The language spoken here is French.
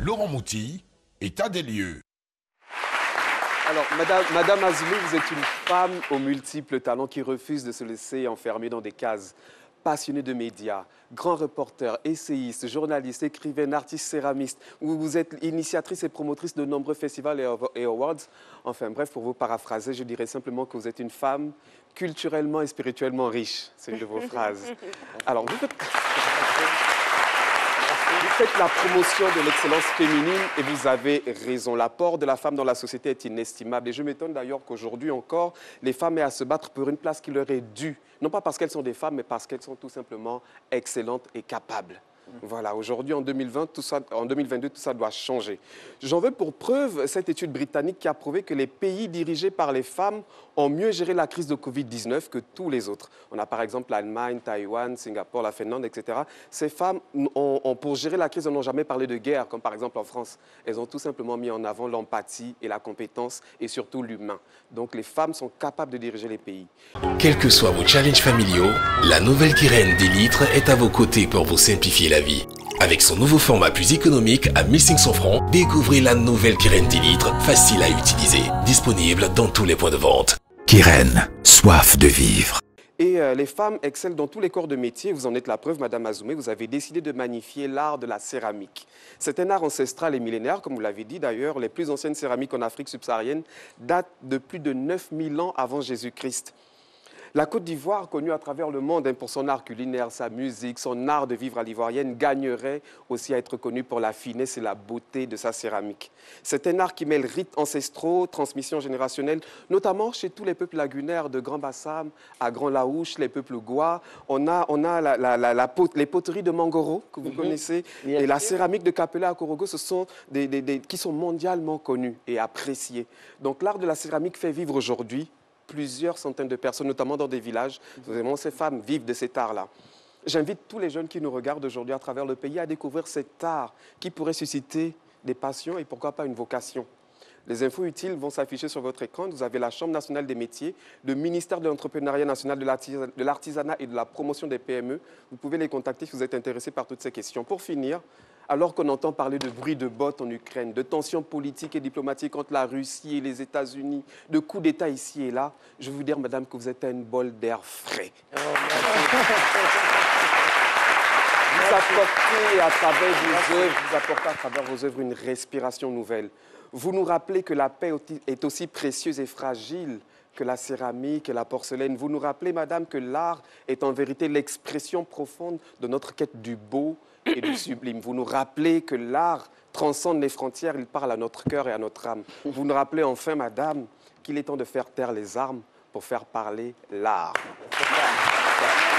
Laurent Mouty, état des lieux. Alors, Madame Azoulay, vous êtes une femme aux multiples talents qui refuse de se laisser enfermer dans des cases. Passionnée de médias, grand reporter, essayiste, journaliste, écrivaine, artiste céramiste. Vous êtes initiatrice et promotrice de nombreux festivals et awards. Enfin bref, pour vous paraphraser, je dirais simplement que vous êtes une femme culturellement et spirituellement riche. C'est une de vos phrases. Alors, vous faites la promotion de l'excellence féminine et vous avez raison. L'apport de la femme dans la société est inestimable. Et je m'étonne d'ailleurs qu'aujourd'hui encore, les femmes aient à se battre pour une place qui leur est due. Non pas parce qu'elles sont des femmes, mais parce qu'elles sont tout simplement excellentes et capables. Voilà, aujourd'hui, en 2022, tout ça doit changer. J'en veux pour preuve cette étude britannique qui a prouvé que les pays dirigés par les femmes ont mieux géré la crise de Covid-19 que tous les autres. On a par exemple l'Allemagne, Taïwan, Singapour, la Finlande, etc. Ces femmes, pour gérer la crise, n'ont jamais parlé de guerre, comme par exemple en France. Elles ont tout simplement mis en avant l'empathie et la compétence et surtout l'humain. Donc les femmes sont capables de diriger les pays. Quels que soient vos challenges familiaux, la nouvelle Kyrène 10 litres est à vos côtés pour vous simplifier la vie. Avec son nouveau format plus économique à 1500 francs, découvrez la nouvelle Kyrène 10 litres, facile à utiliser, disponible dans tous les points de vente. Kyrène, soif de vivre. Et les femmes excellent dans tous les corps de métier. Vous en êtes la preuve, Madame Azoulay. Vous avez décidé de magnifier l'art de la céramique. C'est un art ancestral et millénaire, comme vous l'avez dit d'ailleurs. Les plus anciennes céramiques en Afrique subsaharienne datent de plus de 9000 ans avant Jésus-Christ. La Côte d'Ivoire, connue à travers le monde pour son art culinaire, sa musique, son art de vivre à l'ivoirienne, gagnerait aussi à être connue pour la finesse et la beauté de sa céramique. C'est un art qui mêle rites ancestraux, transmission générationnelle, notamment chez tous les peuples lagunaires de Grand Bassam à Grand Laouche, les peuples Gwa. On a les poteries de Mangoro, que vous connaissez, et la céramique de Kapela à Korogo, ce sont qui sont mondialement connues et appréciées. Donc l'art de la céramique fait vivre aujourd'hui plusieurs centaines de personnes, notamment dans des villages. Vraiment, ces femmes vivent de cet art-là. J'invite tous les jeunes qui nous regardent aujourd'hui à travers le pays à découvrir cet art qui pourrait susciter des passions et pourquoi pas une vocation. Les infos utiles vont s'afficher sur votre écran. Vous avez la Chambre nationale des métiers, le ministère de l'entrepreneuriat national, de l'artisanat et de la promotion des PME. Vous pouvez les contacter si vous êtes intéressé par toutes ces questions. Pour finir, alors qu'on entend parler de bruit de bottes en Ukraine, de tensions politiques et diplomatiques entre la Russie et les États-Unis, de coups d'État ici et là, je veux vous dire, madame, que vous êtes un bol d'air frais. Vous apportez à travers vos œuvres une respiration nouvelle. Vous nous rappelez que la paix est aussi précieuse et fragile que la céramique et la porcelaine. Vous nous rappelez, madame, que l'art est en vérité l'expression profonde de notre quête du beau et du sublime. Vous nous rappelez que l'art transcende les frontières, il parle à notre cœur et à notre âme. Vous nous rappelez enfin, madame, qu'il est temps de faire taire les armes pour faire parler l'art.